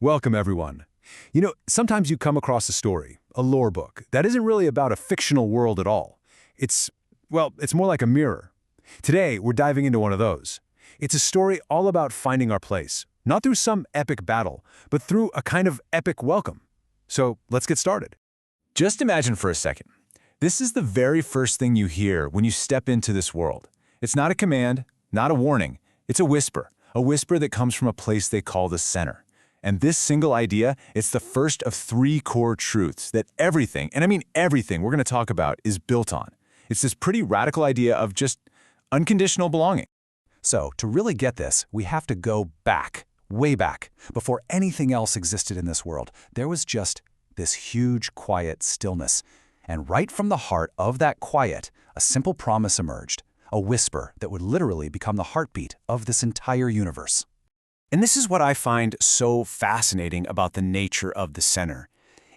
Welcome, everyone. Sometimes you come across a story, a lore book, that isn't really about a fictional world at all. It's more like a mirror. Today, we're diving into one of those. It's a story all about finding our place, not through some epic battle, but through a kind of epic welcome. So let's get started. Just imagine for a second. This is the very first thing you hear when you step into this world. It's not a command, not a warning. It's a whisper that comes from a place they call the center. And this single idea, it's the first of three core truths that everything, and I mean everything we're going to talk about, is built on. It's this pretty radical idea of just unconditional belonging. So, to really get this, we have to go back, way back, before anything else existed in this world. There was just this huge, quiet stillness. And right from the heart of that quiet, a simple promise emerged, a whisper that would literally become the heartbeat of this entire universe. And this is what I find so fascinating about the nature of the center.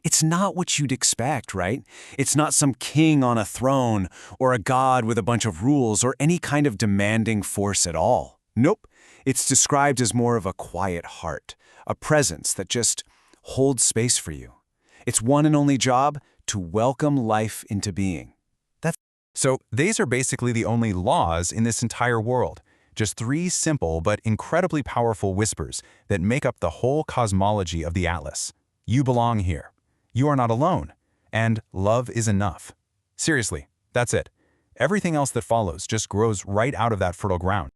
It's not what you'd expect, right? It's not some king on a throne, or a god with a bunch of rules, or any kind of demanding force at all. Nope. It's described as more of a quiet heart, a presence that just holds space for you. Its one and only job, to welcome life into being. So these are basically the only laws in this entire world. Just three simple but incredibly powerful whispers that make up the whole cosmology of the Atlas. You belong here. You are not alone. And love is enough. Seriously, that's it. Everything else that follows just grows right out of that fertile ground.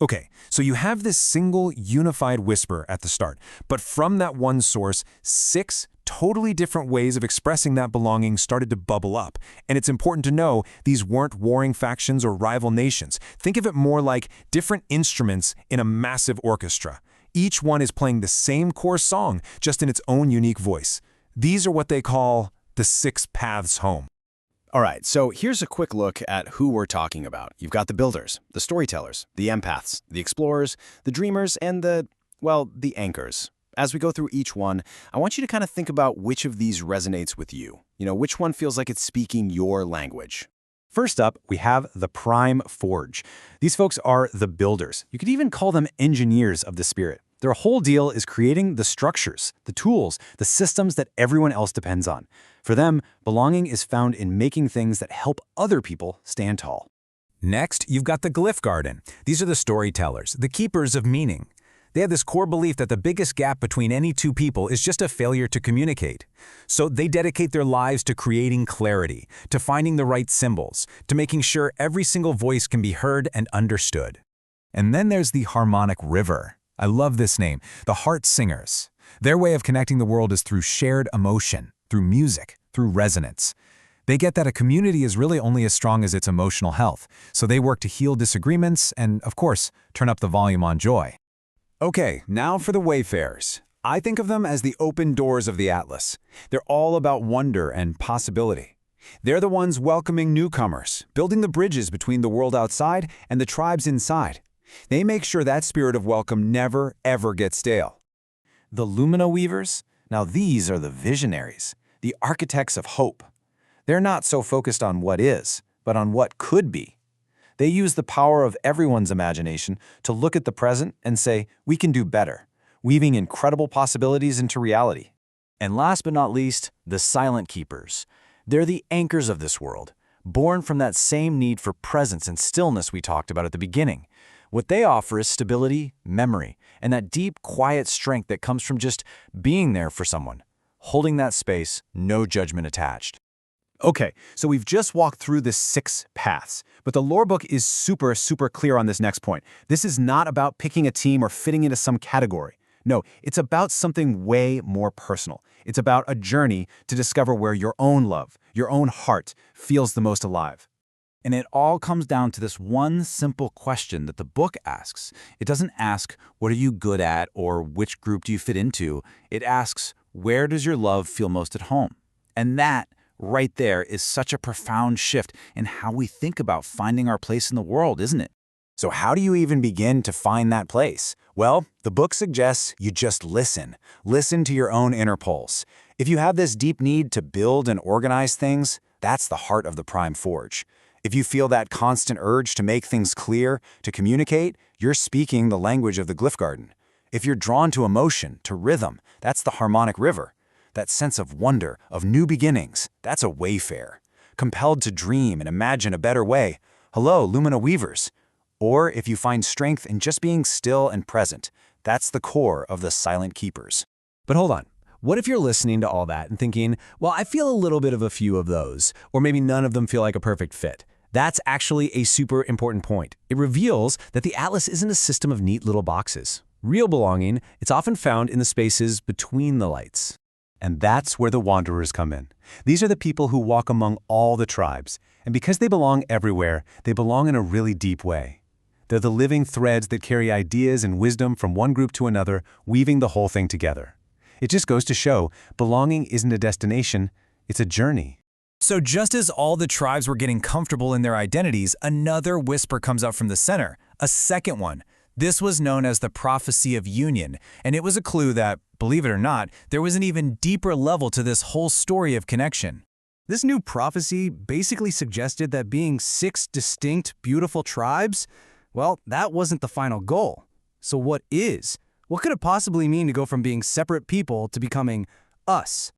Okay, so you have this single unified whisper at the start, but from that one source, six totally different ways of expressing that belonging started to bubble up. And it's important to know these weren't warring factions or rival nations. Think of it more like different instruments in a massive orchestra. Each one is playing the same core song, just in its own unique voice. These are what they call the six paths home. All right, so here's a quick look at who we're talking about. You've got the builders, the storytellers, the empaths, the explorers, the dreamers, and the anchors. As we go through each one, I want you to kind of think about which of these resonates with you. Which one feels like it's speaking your language. First up, we have the Prime Forge. These folks are the builders. You could even call them engineers of the spirit. Their whole deal is creating the structures, the tools, the systems that everyone else depends on. For them, belonging is found in making things that help other people stand tall. Next, you've got the Glyph Garden. These are the storytellers, the keepers of meaning. They have this core belief that the biggest gap between any two people is just a failure to communicate. So they dedicate their lives to creating clarity, to finding the right symbols, to making sure every single voice can be heard and understood. And then there's the Harmonic River. I love this name, the Heart Singers. Their way of connecting the world is through shared emotion, through music, through resonance. They get that a community is really only as strong as its emotional health, so they work to heal disagreements and, of course, turn up the volume on joy. Okay, now for the Wayfarers. I think of them as the open doors of the Atlas. They're all about wonder and possibility. They're the ones welcoming newcomers, building the bridges between the world outside and the tribes inside. They make sure that spirit of welcome never, ever gets stale. The Lumina Weavers? Now these are the visionaries, the architects of hope. They're not so focused on what is, but on what could be. They use the power of everyone's imagination to look at the present and say, we can do better, weaving incredible possibilities into reality. And last but not least, the Silent Keepers. They're the anchors of this world, born from that same need for presence and stillness we talked about at the beginning. What they offer is stability, memory, and that deep, quiet strength that comes from just being there for someone, holding that space, no judgment attached. Okay, so we've just walked through the six paths, but the lore book is super clear on this next point. This is not about picking a team or fitting into some category. No, it's about something way more personal. It's about a journey to discover where your own love, your own heart, feels the most alive. And it all comes down to this one simple question that the book asks. It doesn't ask, what are you good at or which group do you fit into? It asks, where does your love feel most at home? And that right there is such a profound shift in how we think about finding our place in the world, isn't it? So how do you even begin to find that place? Well, the book suggests you just listen. Listen to your own inner pulse. If you have this deep need to build and organize things, that's the heart of the Prime Forge. If you feel that constant urge to make things clear, to communicate, you're speaking the language of the Glyph Garden. If you're drawn to emotion, to rhythm, that's the harmonic river. That sense of wonder, of new beginnings, that's a wayfarer. Compelled to dream and imagine a better way, hello, Lumina Weavers. Or if you find strength in just being still and present, that's the core of the Silent Keepers. But hold on. What if you're listening to all that and thinking, well, I feel a little bit of a few of those, or maybe none of them feel like a perfect fit? That's actually a super important point. It reveals that the Atlas isn't a system of neat little boxes. Real belonging, it's often found in the spaces between the lights. And that's where the wanderers come in. These are the people who walk among all the tribes. And because they belong everywhere, they belong in a really deep way. They're the living threads that carry ideas and wisdom from one group to another, weaving the whole thing together. It just goes to show, belonging isn't a destination, it's a journey. So just as all the tribes were getting comfortable in their identities, another whisper comes up from the center, a second one. This was known as the prophecy of union, and it was a clue that, believe it or not, there was an even deeper level to this whole story of connection. This new prophecy basically suggested that being 6 distinct, beautiful tribes, well, that wasn't the final goal. So what is? What could it possibly mean to go from being separate people to becoming us?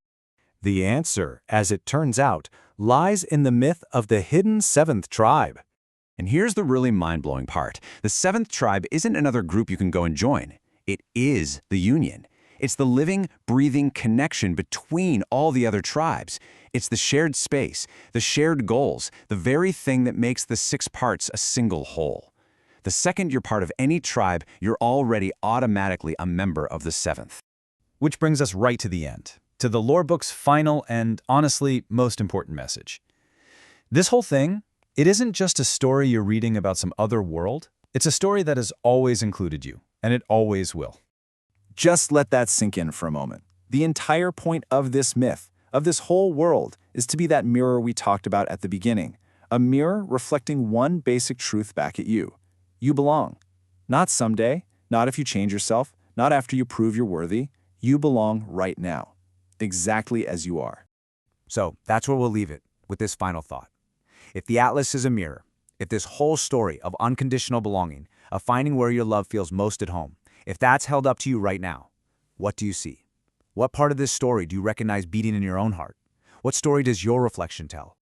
The answer, as it turns out, lies in the myth of the hidden 7th tribe. And here's the really mind-blowing part. The 7th tribe isn't another group you can go and join. It is the union. It's the living, breathing connection between all the other tribes. It's the shared space, the shared goals, the very thing that makes the 6 parts a single whole. The second you're part of any tribe, you're already automatically a member of the 7th. Which brings us right to the end, to the lore book's final and, honestly, most important message. This whole thing, it isn't just a story you're reading about some other world. It's a story that has always included you, and it always will. Just let that sink in for a moment. The entire point of this myth, of this whole world, is to be that mirror we talked about at the beginning, a mirror reflecting one basic truth back at you. You belong. Not someday, not if you change yourself, not after you prove you're worthy. You belong right now, exactly as you are. So that's where we'll leave it, with this final thought. If the Atlas is a mirror, if this whole story of unconditional belonging, of finding where your love feels most at home, if that's held up to you right now, what do you see? What part of this story do you recognize beating in your own heart? What story does your reflection tell?